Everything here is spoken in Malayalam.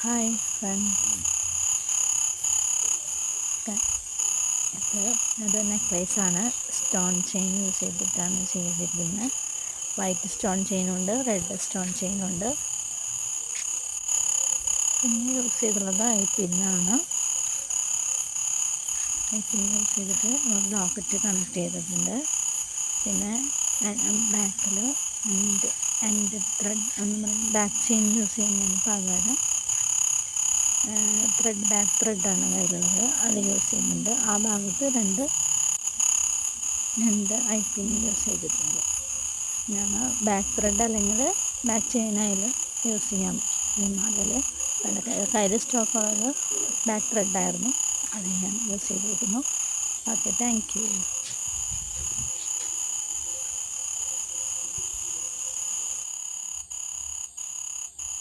ഹായ് ഫ്രണ്ട്, ഇത് നെക്ലേസാണ്. സ്റ്റോൺ ചെയിൻ യൂസ് ചെയ്തിട്ടാണ് ചെയ്തിരിക്കുന്നത്. വൈറ്റ് സ്റ്റോൺ ചെയിനുണ്ട്, റെഡ് സ്റ്റോൺ ചെയിനുണ്ട്. പിന്നെ യൂസ് ചെയ്തിട്ടുള്ളത് ഐ പിന്നാണ്. ഐ പിൻ യൂസ് ചെയ്തിട്ട് ലോക്കറ്റ് കണക്ട് ചെയ്തിട്ടുണ്ട്. പിന്നെ ബാക്കിൽ ആൻഡ് ത്രെഡ് എന്ന് പറയും, ബാക്ക് ചെയിൻ യൂസ് ചെയ്യുന്നതിന് പകരം ബാക്ക് ത്രെഡാണ് കയ്യിലുള്ളത്, അത് യൂസ് ചെയ്യുന്നുണ്ട്. ആ ഭാഗത്ത് രണ്ട് ഐ പിൻ യൂസ് ചെയ്തിട്ടുണ്ട്. ഞാൻ ബാക്ക് ത്രെഡ് അല്ലെങ്കിൽ ബാക്ക് ചെയിനായാലും യൂസ് ചെയ്യാം. ഈ മോഡൽ കയ്യിൽ സ്റ്റോക്കുള്ളത് ബാക്ക് ത്രെഡായിരുന്നു, അത് ഞാൻ യൂസ് ചെയ്തിരുന്നു. Okay, thank you.